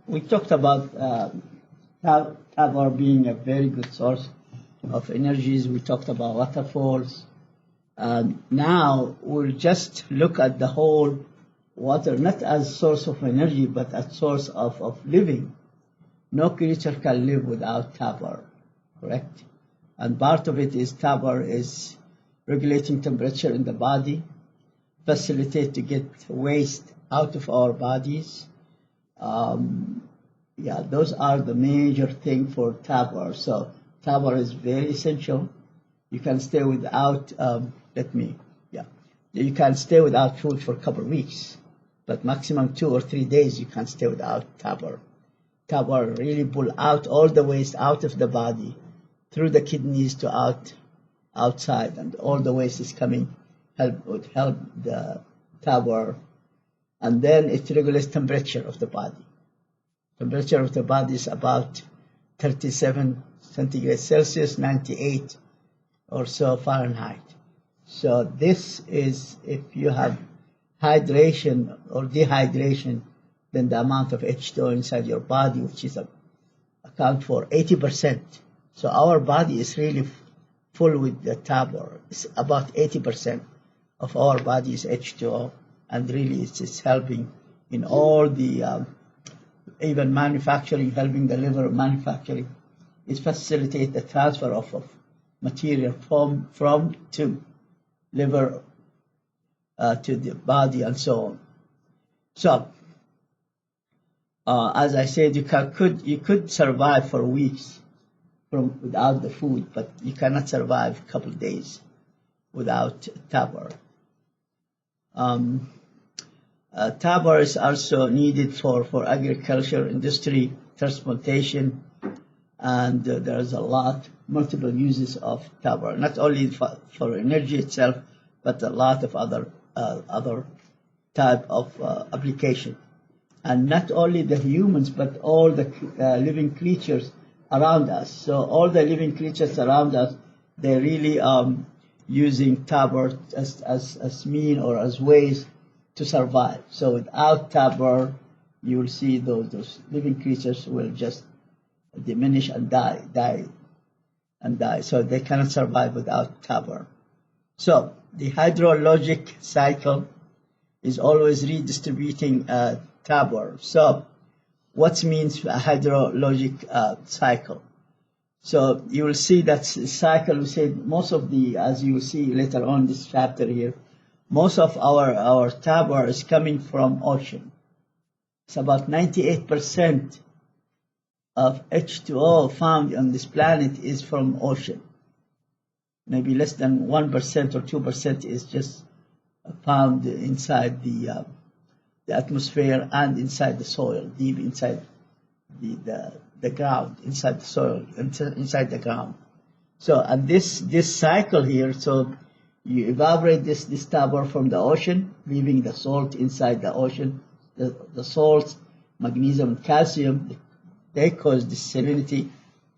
We talked about power being a very good source of energies. We talked about waterfalls. Now we'll just look at the whole water, not as source of energy, but as source of living. No creature can live without power, correct? And part of it is power is regulating temperature in the body, facilitate to get waste out of our bodies. Yeah, those are the major thing for power. So power is very essential. You can stay without, you can stay without food for a couple of weeks, but maximum 2 or 3 days you can stay without power. Power really pull out all the waste out of the body through the kidneys to outside, and all the waste is coming, would help the power. And then it regulates temperature of the body. Temperature of the body is about 37 centigrade Celsius, 98 or so Fahrenheit. So this is, if you have hydration or dehydration, then the amount of H2O inside your body, which is account for 80%. So our body is really full with the power. It's about 80% of our body is H2O, and really it's helping in all the even manufacturing, helping the liver manufacturing. It facilitates the transfer of material from to liver to the body and so on. So as I said, you could survive for weeks without the food, but you cannot survive a couple of days without power. Power is also needed for agriculture, industry, transportation, and there's multiple uses of power, not only for energy itself, but a lot of other type of application. And not only the humans, but all the living creatures around us. So all the living creatures around us, they're really using power as mean or as ways to survive. So without power, you will see those living creatures will just diminish and die. So they cannot survive without power. So the hydrologic cycle is always redistributing power. So what means a hydrologic cycle? So you will see that cycle, we say most of as you will see later on this chapter here, most of our power is coming from ocean. It's about 98% of H2O found on this planet is from ocean. Maybe less than 1% or 2% is just found inside the atmosphere and inside the soil, deep inside the ground, inside the soil, inside the ground. So, and this cycle here, so you evaporate this power from the ocean, leaving the salt inside the ocean. The salts, magnesium and calcium, they cause this salinity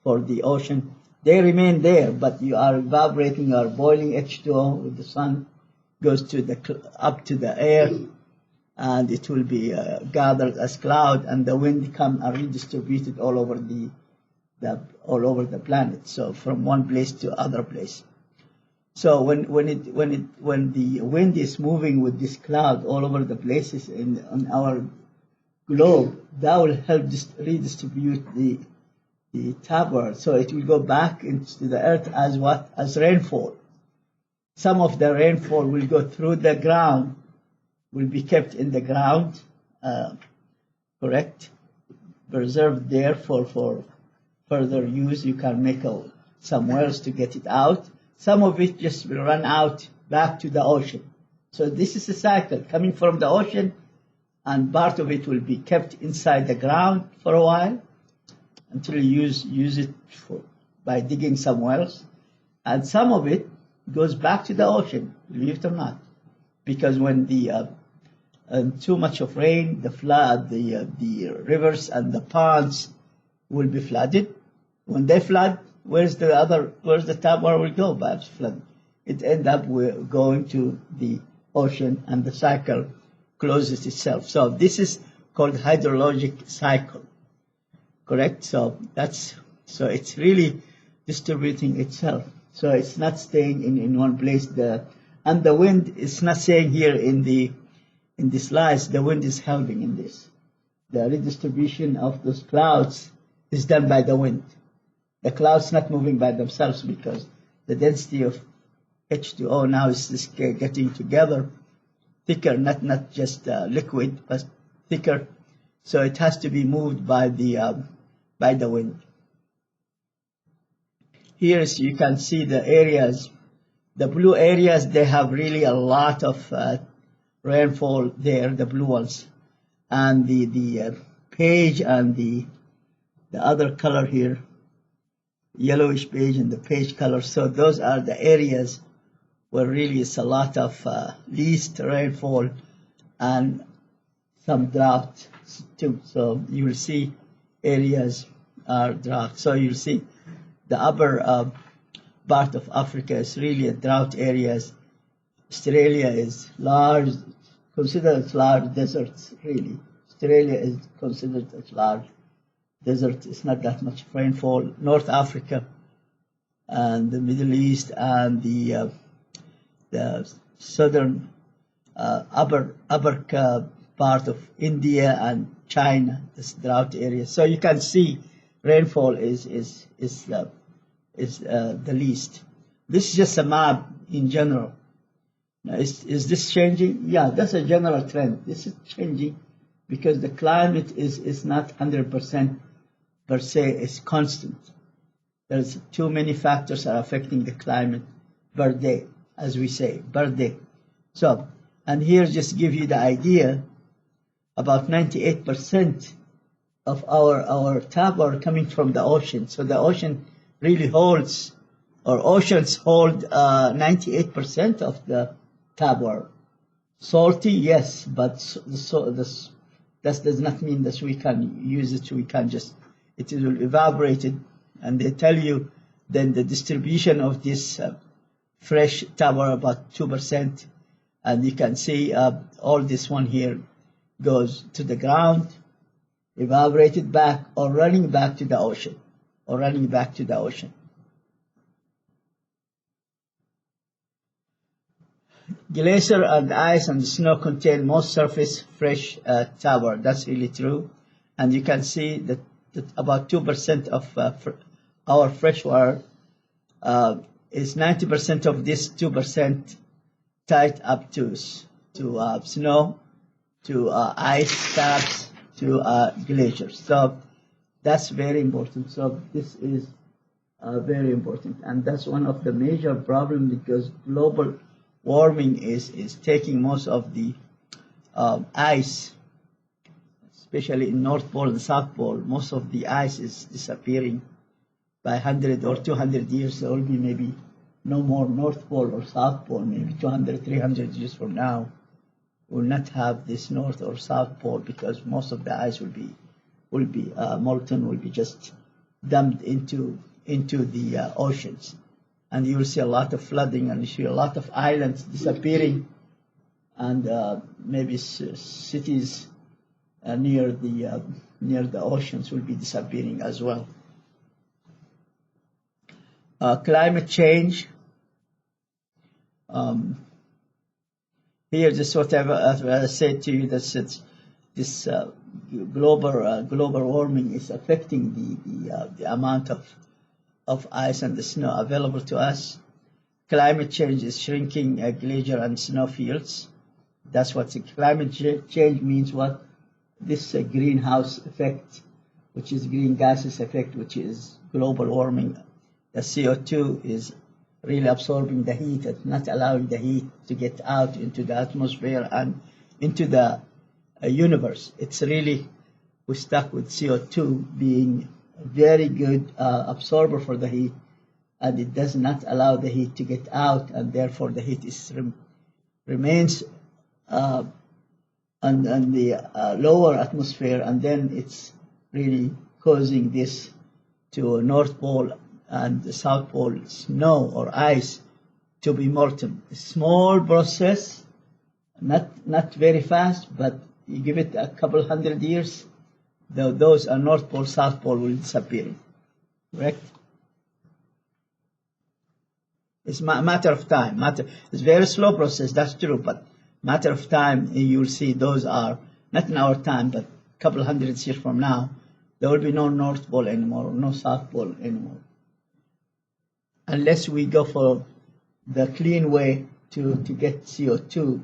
for the ocean. They remain there, but you are evaporating or boiling H2O with the sun, goes up to the air, and it will be gathered as cloud, and the wind come and redistributed all over the planet. So from one place to other place. So when the wind is moving with this cloud all over the places on our globe, that will help redistribute the power. So it will go back into the earth as what? As rainfall. Some of the rainfall will go through the ground, will be kept in the ground, correct? Preserved there for further use. You can make some wells to get it out. Some of it just will run out back to the ocean. So this is a cycle coming from the ocean, and part of it will be kept inside the ground for a while until you use it by digging some wells, and some of it goes back to the ocean, believe it or not, because when too much of rain, the flood, the rivers and the ponds will be flooded. When they flood, where's the power will go by flood? It ends up going to the ocean, and the cycle closes itself. So this is called hydrologic cycle, correct? So it's really distributing itself. So it's not staying in one place. And the wind is not saying here in the slides, the wind is helping in this. The redistribution of those clouds is done by the wind. The clouds not moving by themselves because the density of H2O now is just getting together, thicker, not just liquid, but thicker. So it has to be moved by the wind. Here you can see the areas. The blue areas, they have really a lot of rainfall there, the blue ones. And the beige and the other color here, yellowish beige and the beige color. So those are the areas where really it's a lot of least rainfall and some drought too. So you will see areas are drought. So you'll see the upper part of Africa is really a drought areas. Australia is large, considered as large deserts, really. Australia is considered as large desert. It's not that much rainfall. North Africa and the Middle East and the southern upper part of India and China, this drought area. So you can see rainfall is the least. This is just a map in general. Now, is this changing? Yeah, that's a general trend. This is changing because the climate is not 100% per se, it's constant. There's too many factors are affecting the climate per day, as we say, per day. So, and here just give you the idea, about 98% of our tap are coming from the ocean. So the ocean really holds, or oceans hold 98% of the tap water. Salty, yes, but that does not mean that we can use it. We can just, it will evaporate it. And they tell you then the distribution of this fresh tap water about 2%. And you can see all this one here goes to the ground, evaporated back, or running back to the ocean, Glacier and ice and snow contain most surface fresh tap water. That's really true. And you can see that about 2% of our fresh water is 90% of this 2% tied up to snow, to ice caps, to glaciers. So that's very important. So this is very important. And that's one of the major problems because global warming is taking most of the ice, especially in North Pole and South Pole. Most of the ice is disappearing. By 100 or 200 years, there will be maybe no more North Pole or South Pole. Maybe 200, 300 years from now, we'll not have this North or South Pole because most of the ice will be molten, will be just dumped into the oceans. And you will see a lot of flooding, and you see a lot of islands disappearing, and maybe cities near the oceans will be disappearing as well. Climate change. Here, just whatever I said to you, that this global warming is affecting the amount of ice and the snow available to us. Climate change is shrinking glacier and snow fields. That's what climate change means. What this greenhouse effect, which is green gases effect, which is global warming. The CO2 is really absorbing the heat. It's not allowing the heat to get out into the atmosphere and into the universe. It's really, we're stuck with CO2 being a very good absorber for the heat, and it does not allow the heat to get out, and therefore the heat remains on the lower atmosphere, and then it's really causing this to North Pole and the South Pole snow or ice to be molten. A small process, not very fast, but You give it a couple hundred years, those are North Pole, South Pole will disappear. Correct? It's a matter of time. It's a very slow process, that's true, but matter of time, you'll see those are, not in our time, but a couple hundred years from now, there will be no North Pole anymore, no South Pole anymore. Unless we go for the clean way to get CO2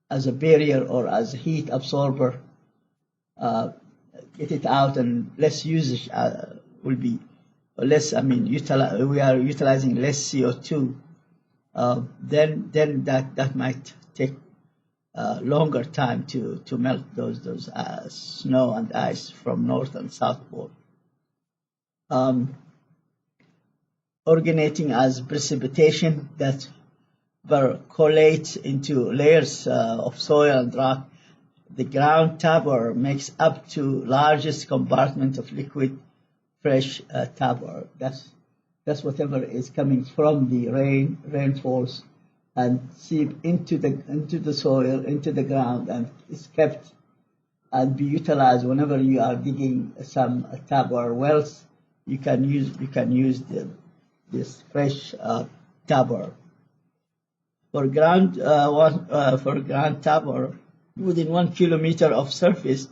as a barrier or as a heat absorber, get it out, and less usage will be less. I mean, we are utilizing less CO2. Then that might take longer time to melt those snow and ice from North and South Pole. Originating as precipitation that percolates into layers of soil and rock, the ground tabor makes up to largest compartment of liquid fresh tabor. That's whatever is coming from the rainfalls and seep into the soil, into the ground, and is kept and be utilized whenever you are digging some tabor wells. You can use this fresh tabor. For ground tabor, within 1 kilometer of surface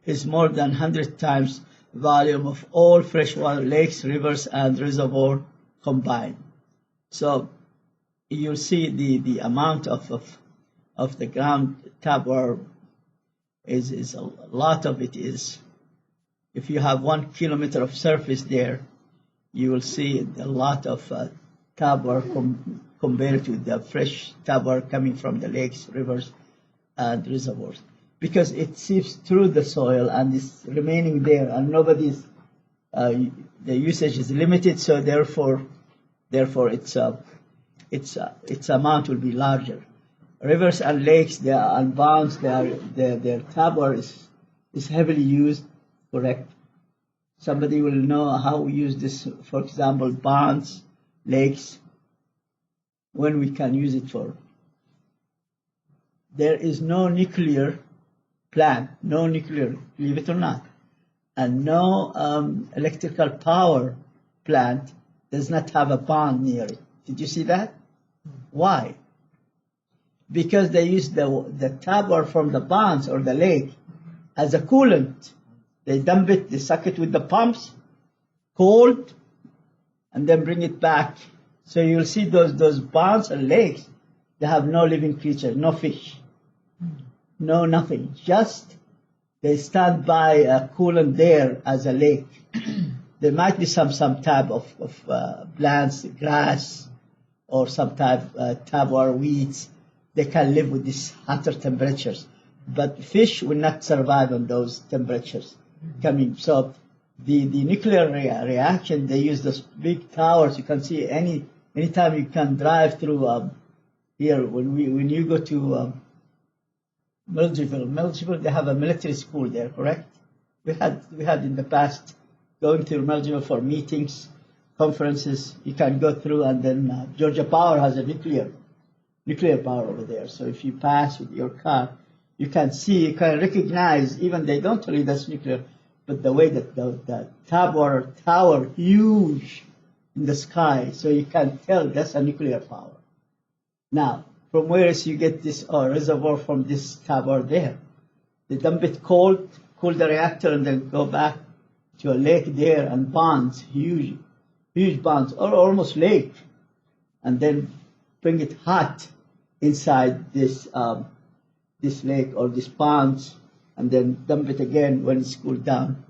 is more than 100 times volume of all freshwater lakes, rivers, and reservoir combined. So you'll see the amount of the ground tabor is a lot of it is. If you have 1 kilometer of surface there, you will see a lot of tabor compared to the fresh tabor coming from the lakes, rivers, and reservoirs, because it seeps through the soil and is remaining there, and nobody's the usage is limited, so therefore its amount will be larger. Rivers and lakes, they are unbound, their tabor is heavily used. Correct. Somebody will know how we use this, for example, ponds, lakes, when we can use it for. There is no nuclear plant, no nuclear, believe it or not, and no electrical power plant does not have a pond near it. Did you see that? Why? Because they use the tabor from the ponds or the lake as a coolant. They dump it, they suck it with the pumps, cold, and then bring it back. So you'll see those ponds and lakes, they have no living creature, no fish, no nothing. Just they stand by a coolant there as a lake. There might be some type of plants, grass, or some type tabor weeds. They can live with these hotter temperatures, but fish will not survive on those temperatures coming. So the nuclear reaction, they use those big towers. You can see anytime you can drive through here when you go to Milledgeville, they have a military school there, correct? We had in the past going to Milledgeville for meetings, conferences. You can go through, and then Georgia Power has a nuclear power over there. So if you pass with your car, you can recognize, even they don't tell you that's nuclear, but the way that the tabor tower, huge in the sky, so you can tell that's a nuclear power. Now, from where is you get this reservoir from this tabor there? They dump it cold, cool the reactor, and then go back to a lake there, and ponds, huge ponds, or almost lake, and then bring it hot inside this lake or these ponds, and then dump it again when it's cooled down.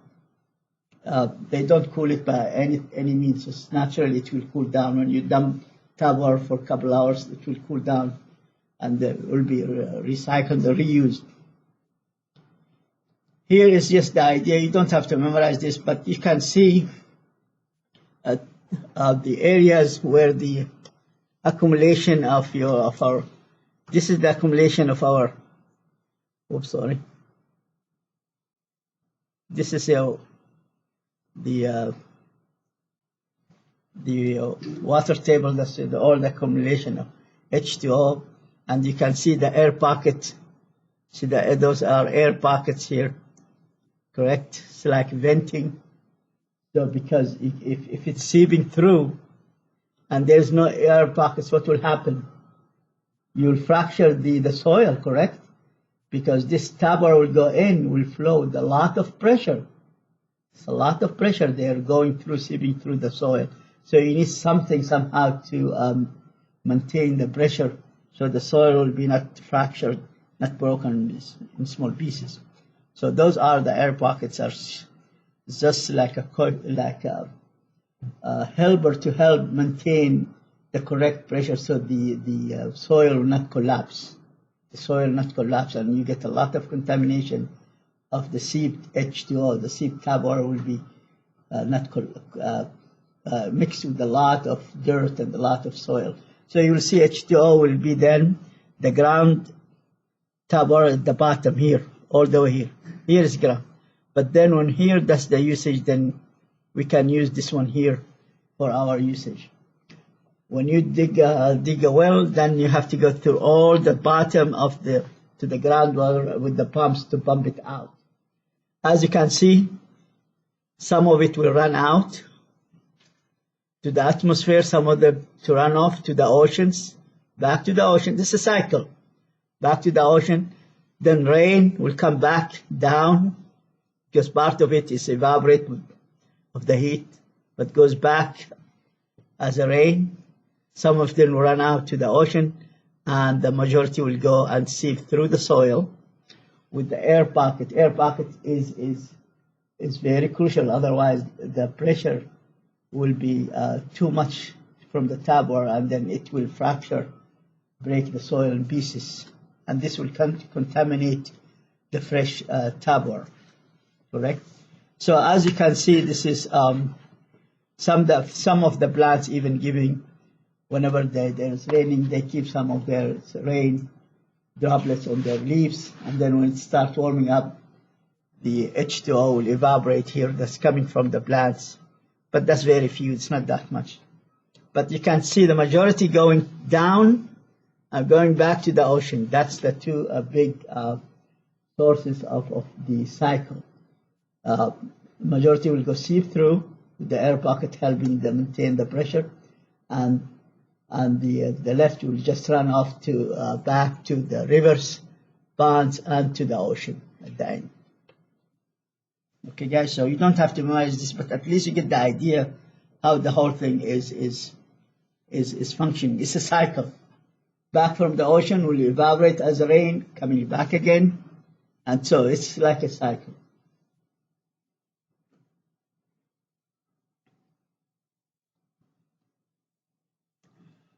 They don't cool it by any means. Just naturally, it will cool down. When you dump tabor for a couple hours, it will cool down, and it will be recycled or reused. Here is just the idea. You don't have to memorize this, but you can see the areas where the accumulation of our. This is the accumulation of our. Oops, sorry. This is the water table. That's all the accumulation of H2O, and you can see the air pocket See, those are air pockets here, correct? It's like venting. So because if it's seeping through and there's no air pockets, what will happen? You'll fracture the soil, correct? Because this tabor will go in, will flow with a lot of pressure. It's a lot of pressure there going through, seeping through the soil. So you need something somehow to maintain the pressure so the soil will be not fractured, not broken in small pieces. So those are the air pockets, are just like a helper to help maintain the correct pressure so the soil will not collapse. The soil will not collapse, and you get a lot of contamination of the seeped H2O. The seeped tabor will be not mixed with a lot of dirt and a lot of soil. So you will see H2O will be then the ground tabor at the bottom here, all the way here. Here is ground. But then when here, that's the usage, then we can use this one here for our usage. When you dig a well, then you have to go through all the bottom of to the groundwater with the pumps to pump it out. As you can see, some of it will run out to the atmosphere, some of them to run off to the oceans, back to the ocean. This is a cycle. Back to the ocean, then rain will come back down because part of it is evaporate of the heat, but goes back as a rain. Some of them will run out to the ocean, and the majority will go and seep through the soil with the air pocket. Air pocket is very crucial. Otherwise, the pressure will be too much from the tabor, and then it will fracture, break the soil in pieces, and this will contaminate the fresh tabor. Correct. So as you can see, this is some of the plants even giving. Whenever there's raining, they keep some of their rain droplets on their leaves, and then when it starts warming up, the H2O will evaporate here. That's coming from the plants, but that's very few. It's not that much. But you can see the majority going down and going back to the ocean. That's the two big sources of the cycle. Majority will go seep through the air pocket, helping them maintain the pressure, and the left will just run off to back to the rivers, ponds, and to the ocean at the end. Okay, guys. So you don't have to memorize this, but at least you get the idea how the whole thing is functioning. It's a cycle. Back from the ocean will evaporate as rain, coming back again, and so it's like a cycle.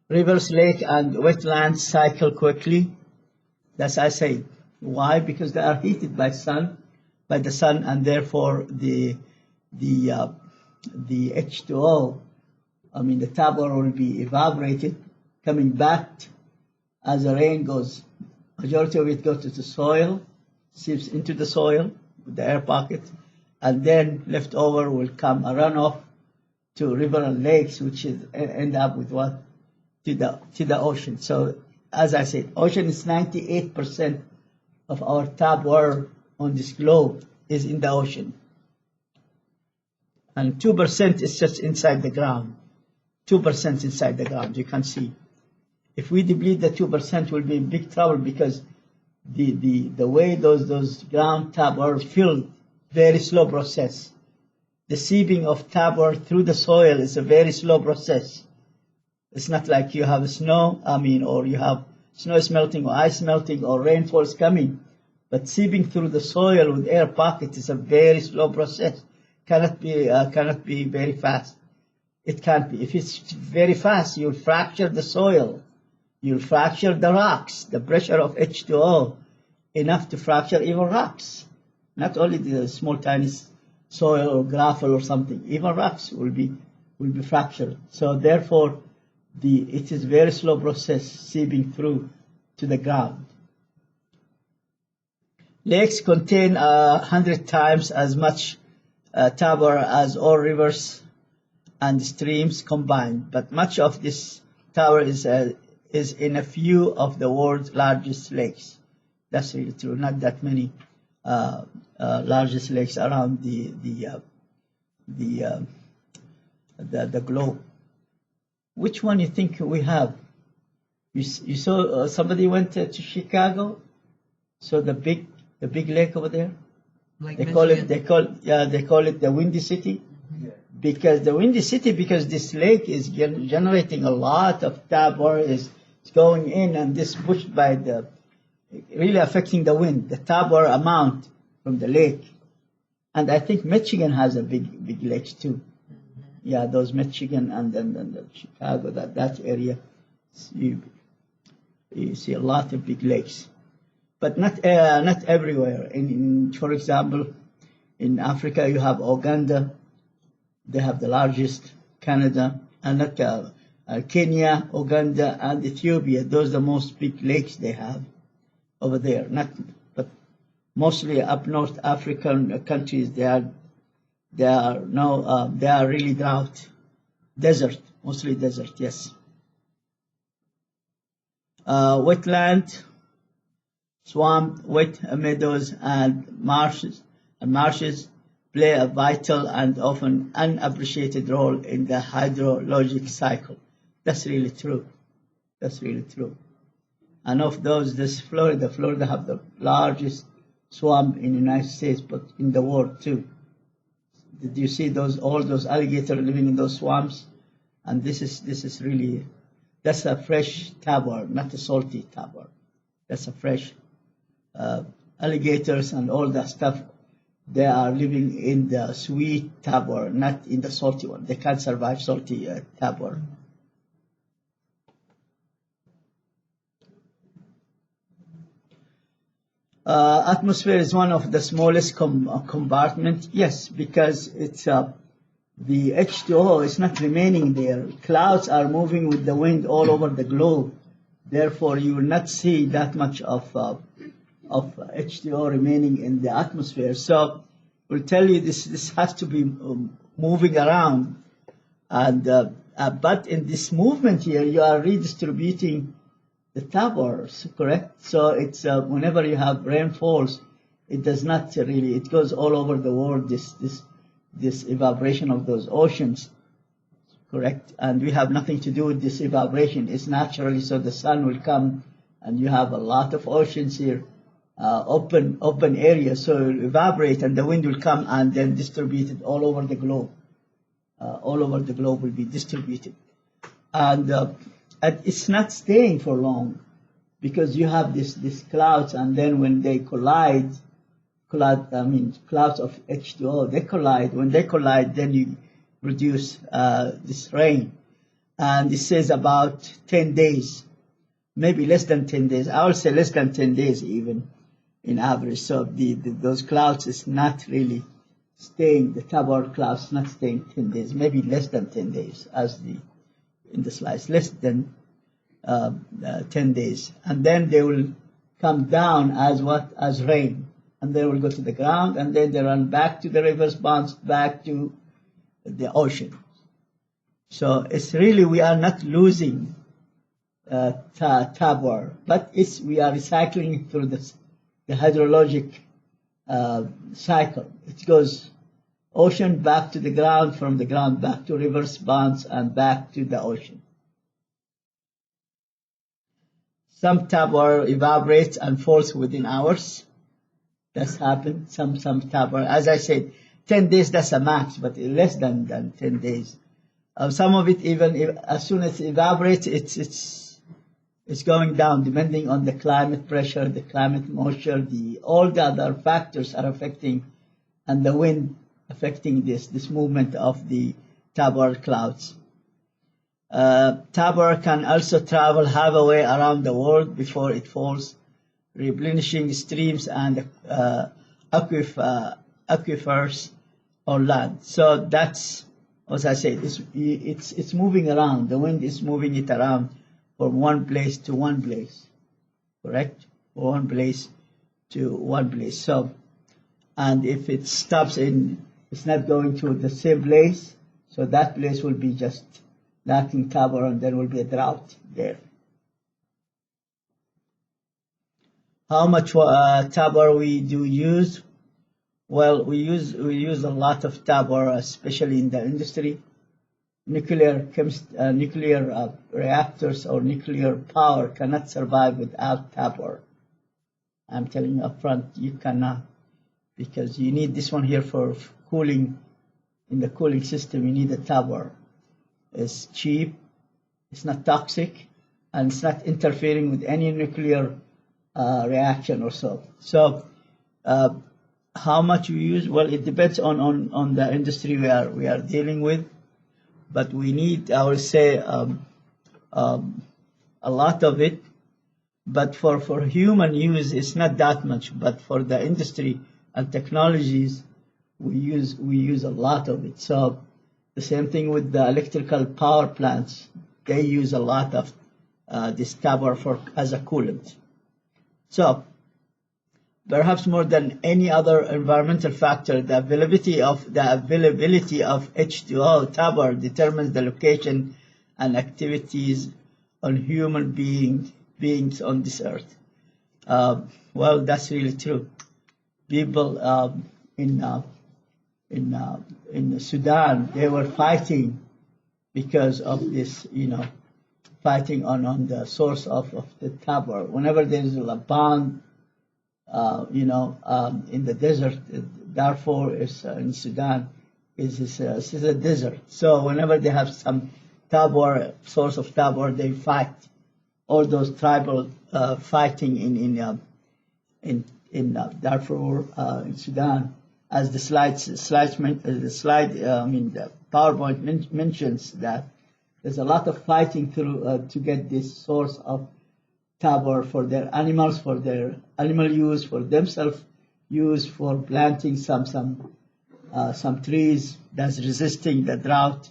Rivers, lake, and wetlands cycle quickly. That's I say. Why? Because they are heated by the sun, and therefore the H2O, the tabor will be evaporated, coming back as the rain goes. Majority of it goes to the soil, seeps into the soil with the air pocket, and then leftover will come a runoff to river and lakes, which is end up with what? To the ocean. So as I said, ocean is 98% of our tabor on this globe is in the ocean, and 2% is just inside the ground. 2% inside the ground. You can see. If we deplete the 2%, we'll be in big trouble because the way those ground tabor fill, very slow process. The seeping of tabor through the soil is a very slow process. It's not like you have snow, or you have snow is melting or ice melting or rainfall is coming. But seeping through the soil with air pockets is a very slow process. Cannot be very fast. It can't be. If it's very fast, you'll fracture the soil. You'll fracture the rocks. The pressure of H2O enough to fracture even rocks. Not only the small tiny soil or gravel or something. Even rocks will be fractured. So therefore, it is very slow process seeping through to the ground. Lakes contain 100 times as much tabor as all rivers and streams combined, but much of this tabor is in a few of the world's largest lakes. That's really true. Not that many largest lakes around the globe. Which one you think we have? You saw somebody went to Chicago, so the big lake over there. Like They Michigan. call it the Windy City, because the Windy City, because this lake is generating a lot of tap water is going in, and this pushed by the really affecting the wind, the tap water amount from the lake. And I think Michigan has a big lakes too. Yeah, those Michigan and then the Chicago, that area, you see a lot of big lakes, but not everywhere. For example, in Africa you have Uganda, they have the largest. Canada, and Kenya, Uganda, and Ethiopia. Those are the most big lakes they have over there. But mostly up North African countries, they are really drought, desert, mostly desert. Yes. Wetland, swamp, wet meadows, and marshes play a vital and often unappreciated role in the hydrologic cycle. That's really true. That's really true. And of those, Florida have the largest swamp in the United States, but in the world too. Did you see all those alligators living in those swamps? And this is really, that's a fresh tabor, not a salty tabor. That's a fresh alligators and all that stuff. They are living in the sweet tabor, not in the salty one. They can't survive salty tabor. Atmosphere is one of the smallest compartments. Yes, because it's the H2O is not remaining there. Clouds are moving with the wind all over the globe. Therefore, you will not see that much of H2O remaining in the atmosphere. So we'll tell you this has to be moving around. And but in this movement here, you are redistributing the tabors, correct? So it's whenever you have rainfalls, it does not really, it goes all over the world, this evaporation of those oceans, correct? And we have nothing to do with this evaporation. It's naturally, so the sun will come and you have a lot of oceans here. Open areas, so it will evaporate and the wind will come and then distribute it all over the globe. All over the globe will be distributed. And it's not staying for long because you have this clouds, and then when they collide, clouds of H2O, they collide. When they collide, then you produce this rain. And it says about 10 days, maybe less than 10 days. I would say less than 10 days even. In average, so those clouds is not really staying. The tabor clouds is not staying 10 days, maybe less than 10 days, as in the slides, less than 10 days, and then they will come down as rain, and they will go to the ground, and then they run back to the rivers, bounce back to the ocean. So it's really, we are not losing tabor, but we are recycling through the hydrologic cycle. It goes ocean back to the ground, from the ground back to rivers, bounce, and back to the ocean. Some tabor evaporates and falls within hours. That's happened. Some tabor, as I said, 10 days, that's a max, but less than 10 days. Some of it, even as soon as it evaporates, it's going down, depending on the climate pressure, the climate moisture, all the other factors are affecting, and the wind affecting this movement of the tabor clouds. Tabor can also travel halfway around the world before it falls, replenishing streams and aquifers on land. So that's, as I said, it's moving around. The wind is moving it around from one place to one place, correct? From one place to one place. So, and if it stops it's not going to the same place, so that place will be just lacking tabor, and there will be a drought there. How much TABOR we do use? Well, we use a lot of TABOR, especially in the industry. Nuclear reactors or nuclear power cannot survive without TABOR. I'm telling you up front, you cannot, because you need this one here for cooling. In the cooling system, you need a TABOR. It's cheap, it's not toxic, and it's not interfering with any nuclear reaction or so. So, how much we use? Well, it depends on the industry we are dealing with, but we need, I would say, a lot of it. But for human use, it's not that much. But for the industry and technologies, we use a lot of it. So the same thing with the electrical power plants. They use a lot of this TABOR as a coolant. So perhaps more than any other environmental factor, the availability of H2O TABOR determines the location and activities on human beings on this earth. Well, that's really true. People in Sudan, they were fighting because of this, fighting on the source of the TABOR. Whenever there is a pond, in the desert, Darfur is in Sudan is a desert. So whenever they have some TABOR, source of TABOR, they fight. All those tribal fighting in Darfur, in Sudan, as the PowerPoint mentions, that there's a lot of fighting to get this source of TABOR for their animals, for their animal use, for themselves use, for planting some trees that's resisting the drought,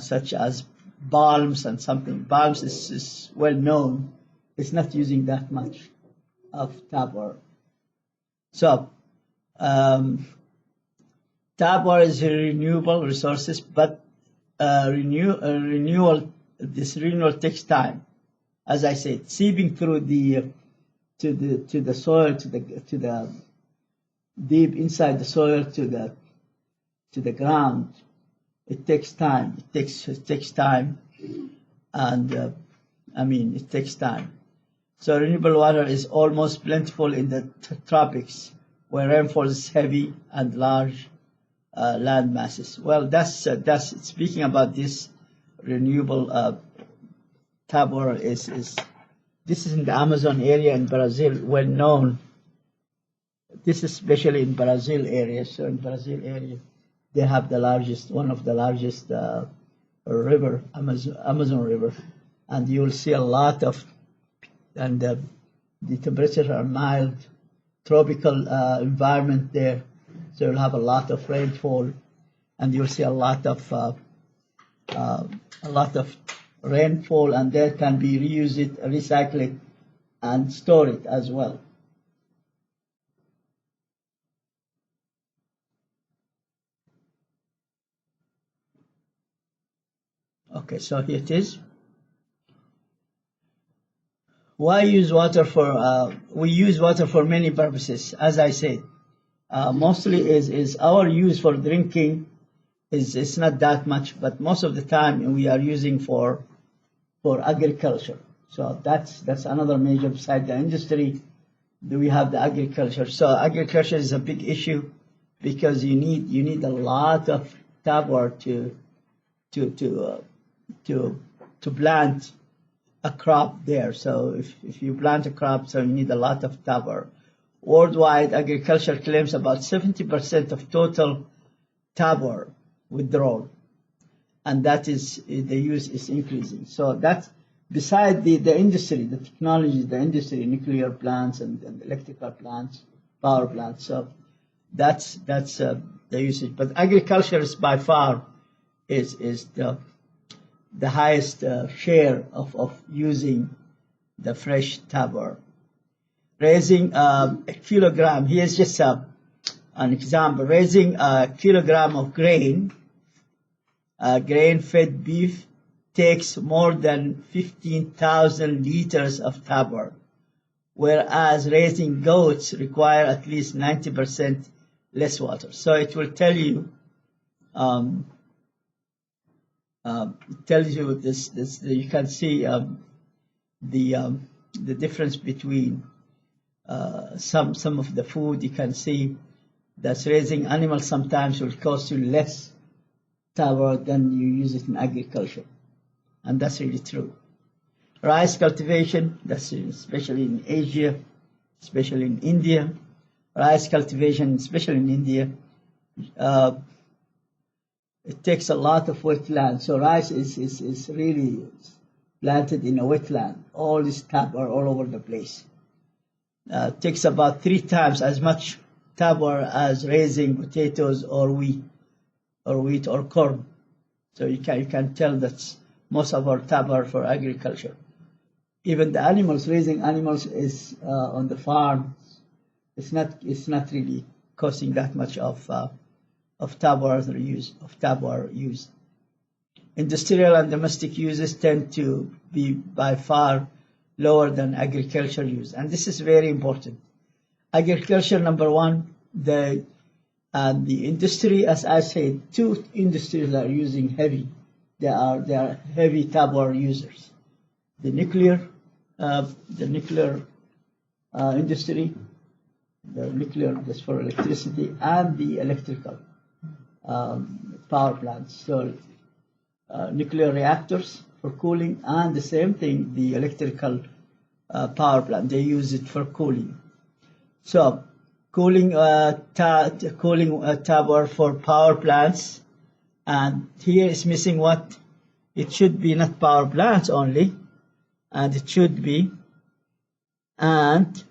such as palms and something. Palms is well known. It's not using that much of TABOR. So TABOR is a renewable resources, but renewal takes time. As I said, seeping through to the soil, to the deep inside the soil, to the ground. It takes time. It takes time, and it takes time. So renewable water is almost plentiful in the tropics, where rainfall is heavy and large land masses. Well, that's speaking about this renewable TABOR this is in the Amazon area in Brazil, well known. This is especially in Brazil area. So in Brazil area, they have one of the largest river, Amazon River, and you will see a lot of, and the temperatures are mild, tropical environment there. So you'll have a lot of rainfall, and you'll see a lot of rainfall, and there can be reuse it, recycle it, and store it as well. Okay, so here it is. Why use water for? We use water for many purposes, as I said. Mostly is our use for drinking is not that much, but most of the time we are using for agriculture. So that's another major beside the industry. Do we have the agriculture? So agriculture is a big issue because you need a lot of TABOR to plant a crop there. So if you plant a crop, so you need a lot of TABOR. Worldwide, agriculture claims about 70% of total TABOR withdrawal, and that is the use is increasing. So that's beside the industry, the technology, the industry, nuclear plants and electrical plants, power plants. So that's the usage. But agriculture is by far is the highest share of using the fresh TABOR. Raising a kilogram, here's just an example. Raising a kilogram of grain-fed beef takes more than 15,000 liters of TABOR, whereas raising goats require at least 90% less water. So it will tell you, it tells you this you can see the difference between some of the food. You can see that raising animals sometimes will cost you less power than you use it in agriculture, and that's really true. Rice cultivation, that's especially in Asia, especially in India. Rice cultivation, especially in India, it takes a lot of wetland. So rice is really planted in a wetland. All this tabor all over the place. It takes about 3 times as much tabor as raising potatoes or wheat or corn. So you can tell that most of our tabor for agriculture. Even the animals, raising animals is on the farm. It's not really costing that much of tabor use. Industrial and domestic uses tend to be by far lower than agriculture use, and this is very important. Agriculture, number one, the industry, as I said, 2 industries are using heavy. They are heavy tabor users. The nuclear industry, the nuclear just for electricity, and the electrical power plants. So nuclear reactors for cooling, and the same thing, the electrical power plant, they use it for cooling. So cooling tabor for power plants, and here is missing what it should be, not power plants only, and it should be and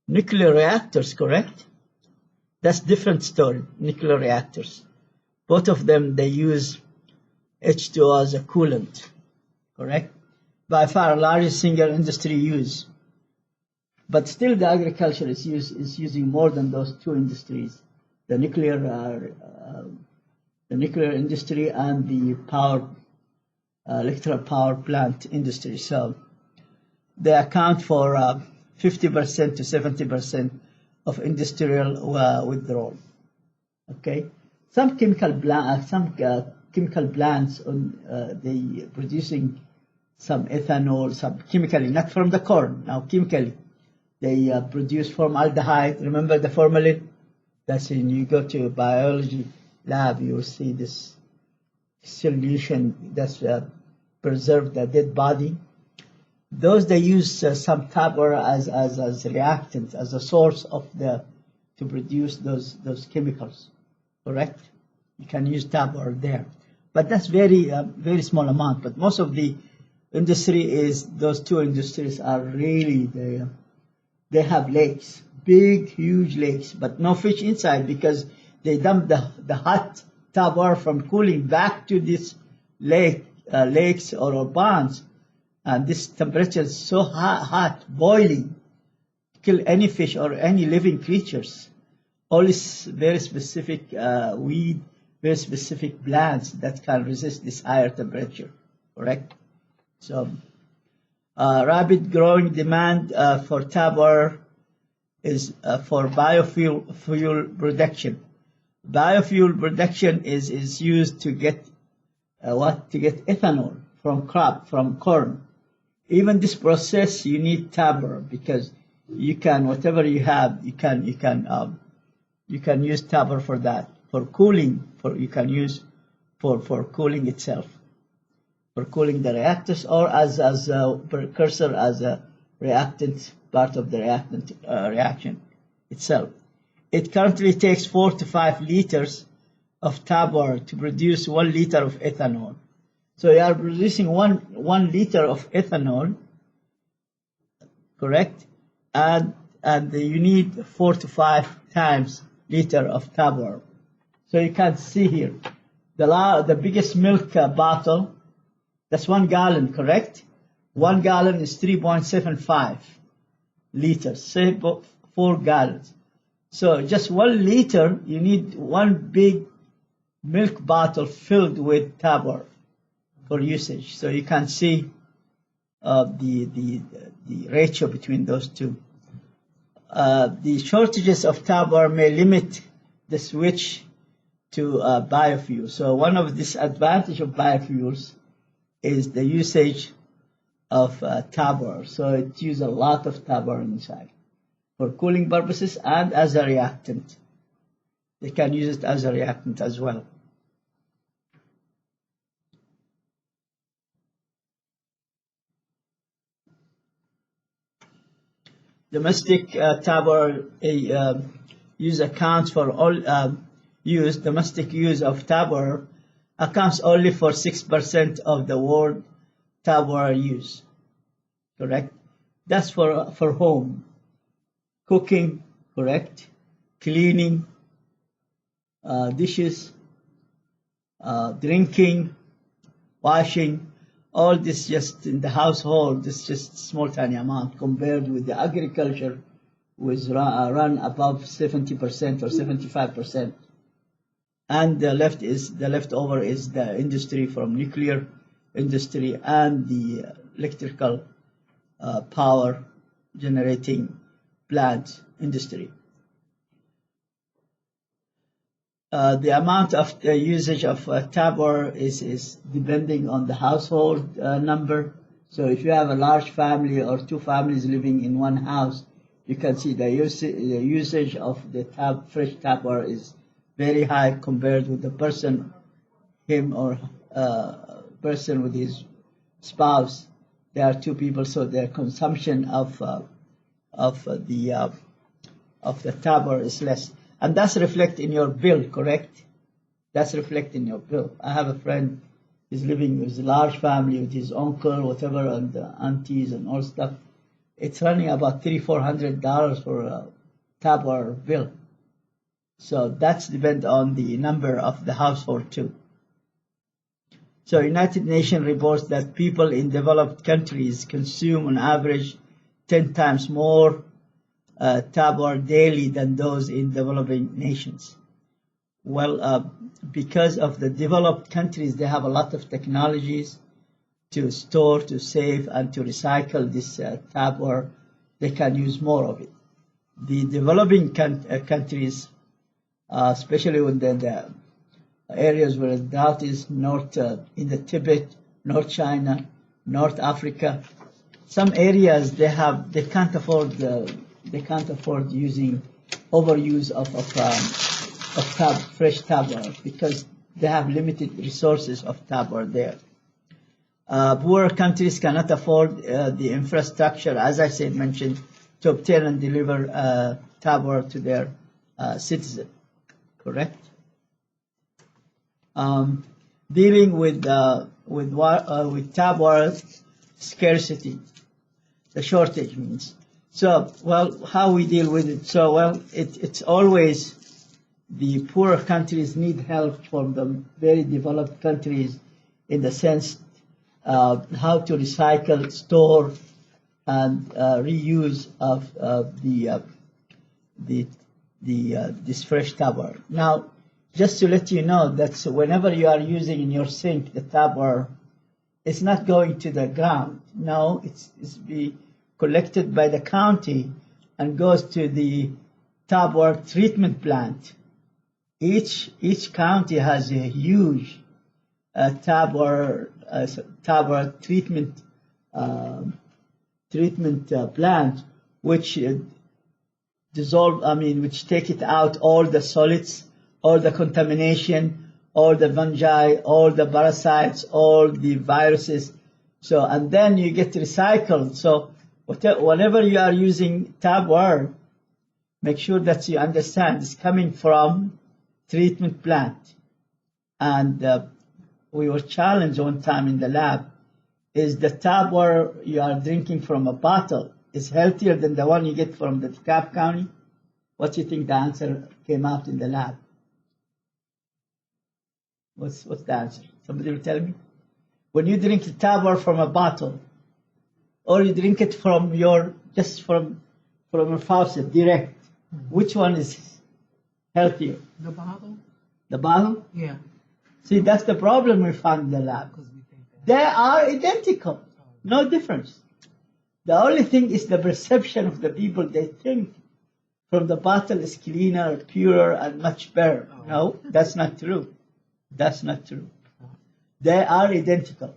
nuclear reactors, correct? That's different story. Nuclear reactors, both of them, they use H2O as a coolant, correct? By far largest single industry use, but still the agriculture is using more than those 2 industries, the nuclear industry and the electrical power plant industry. So they account for 50% to 70% of industrial withdrawal. Okay, some chemical plants, they producing some ethanol, some chemically, not from the corn. Now chemically, they produce formaldehyde. Remember the formalin? That's when you go to a biology lab, you will see this solution that's preserve the dead body. Those they use some tabor as reactant, as a source of to produce those chemicals. Correct? You can use tabor there, but that's very small amount. But most of the industry is those 2 industries are really they have lakes, big huge lakes, but no fish inside because they dump the hot tabor from cooling back to this lakes or ponds. And this temperature is so hot, boiling, kill any fish or any living creatures. Only very specific weed, very specific plants that can resist this higher temperature, correct? So rapid growing demand for tabor is for biofuel production. Biofuel production is used to get ethanol from corn. Even this process, you need tabor because you can, whatever you have, you can use tabor for that, for cooling. You can use for cooling itself, for cooling the reactors, or as a precursor, as a reactant, part of the reaction itself. It currently takes 4 to 5 liters of tabor to produce 1 liter of ethanol. So you are producing one liter of ethanol, correct? And you need 4 to 5 times liter of tabor. So you can see here, the biggest milk bottle, that's 1 gallon, correct? 1 gallon is 3.75 liters, say 4 gallons. So just 1 liter, you need 1 big milk bottle filled with tabor for usage. So you can see the the ratio between those two. The shortages of tabor may limit the switch to biofuels. So one of the disadvantages of biofuels is the usage of tabor. So it uses a lot of tabor inside for cooling purposes and as a reactant. They can use it as a reactant as well. Domestic tabor use accounts for all domestic use of tabor accounts only for 6% of the world tabor use. Correct? That's for home cooking. Correct? Cleaning, dishes, drinking, washing. All this just in the household, this just small tiny amount compared with the agriculture, which run above 70% or 75%. And the leftover is the industry from nuclear industry and the electrical power generating plant industry. The amount of usage of tabor is depending on the household number. So if you have a large family or two families living in one house, you can see the usage of the fresh tabor is very high compared with the person, him or person with his spouse. There are two people, so their consumption of the tabor is less. And that's reflected in your bill, correct? That's reflected in your bill. I have a friend, he's living with a large family with his uncle, whatever, and aunties and all stuff. It's running about $300-400 for a tabor bill. So that's depend on the number of the household too. So United Nations reports that people in developed countries consume on average 10 times more tabor daily than those in developing nations. Well, because of the developed countries, they have a lot of technologies to store, to save, and to recycle this tabor. They can use more of it. The developing countries, especially when the areas where the drought is, north in the Tibet, North China, North Africa, some areas they can't afford using overuse of fresh tabor because they have limited resources of tabor there. Poor countries cannot afford the infrastructure, as I said, mentioned, to obtain and deliver tabor to their citizens. Correct? Dealing with tabor scarcity, the shortage means. So, well, how we deal with it? So, well, it's always the poorer countries need help from the very developed countries in the sense how to recycle, store, and reuse of this fresh tabor. Now, just to let you know that whenever you are using in your sink the tabor, it's not going to the ground. No, it's be collected by the county and goes to the tabor treatment plant. Each county has a huge tabor treatment plant, which which take it out all the solids, all the contamination, all the fungi, all the parasites, all the viruses. So, and then you get recycled. So, whenever you are using tabor, make sure that you understand it's coming from treatment plant. And we were challenged one time in the lab, is the tabor you are drinking from a bottle is healthier than the one you get from the DeKalb County? What do you think the answer came out in the lab? What's the answer? Somebody will tell me? When you drink the tabor from a bottle, or you drink it from your faucet direct, which one is healthier? The bottle. The bottle? Yeah. See, that's the problem we found in the lab. They are identical, no difference. The only thing is the perception of the people. They think from the bottle is cleaner, purer, and much better. No, that's not true. That's not true. They are identical.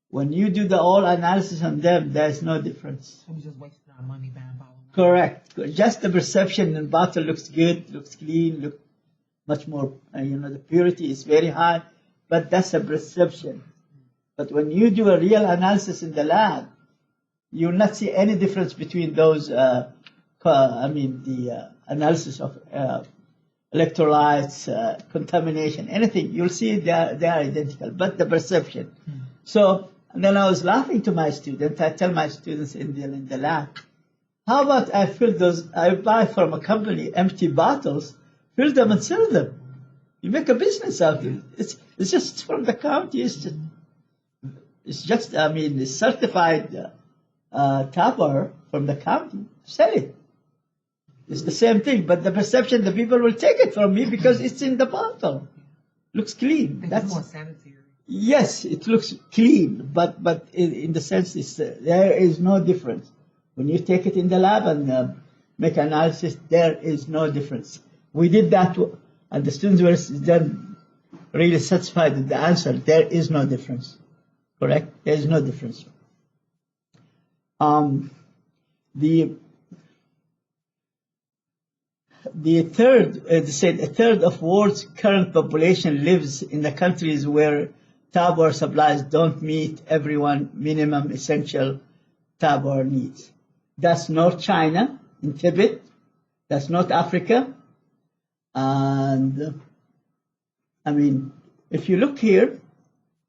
When you do the all analysis on them, there's no difference. So we just wasting our money buying bottles. Correct. Just the perception in the bottle looks good, looks clean, looks much more, the purity is very high, but that's a perception. But when you do a real analysis in the lab, you will not see any difference between those, the analysis of electrolytes, contamination, anything. You'll see they are identical, but the perception. So, and then I was laughing to my students. I tell my students in the lab, how about I buy from a company empty bottles, fill them and sell them. You make a business out of it. It's just from the county. It's certified tapper from the county. Sell it. It's the same thing, but the perception, the people will take it from me because it's in the bottle. Looks clean. That's more sanitary. Yes, it looks clean, but in the sense there is no difference. When you take it in the lab and make analysis, there is no difference. We did that, and the students were then really satisfied with the answer. There is no difference. Correct? There is no difference. A third of world's current population lives in the countries where tap water supplies don't meet everyone's minimum essential tap water needs. That's North China, in Tibet. That's North Africa. And, if you look here,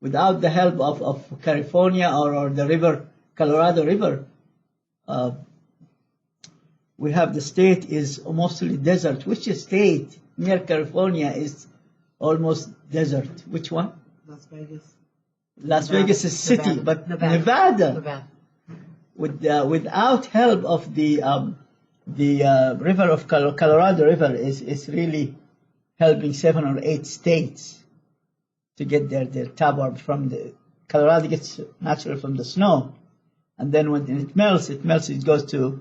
without the help of California or the river, Colorado River, we have the state is mostly desert. Which state near California is almost desert? Which one? Las Vegas. Las Vegas is city, Nevada. but Nevada. Without help of the river of Colorado River is really helping 7 or 8 states to get their tap water from the Colorado gets naturally from the snow, and then when it melts, it goes to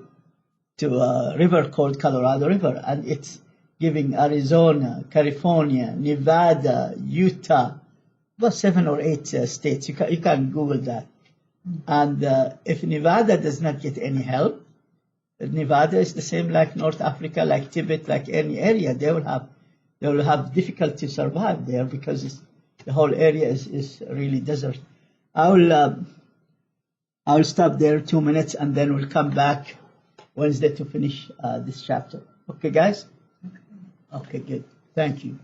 a river called Colorado River, and it's giving Arizona, California, Nevada, Utah, about 7 or 8 states. You can Google that. And if Nevada does not get any help, Nevada is the same like North Africa, like Tibet, like any area. They will have difficulty to survive there because the whole area is really desert. I'll stop there 2 minutes, and then we'll come back Wednesday to finish this chapter. Okay, guys? Okay, good. Thank you.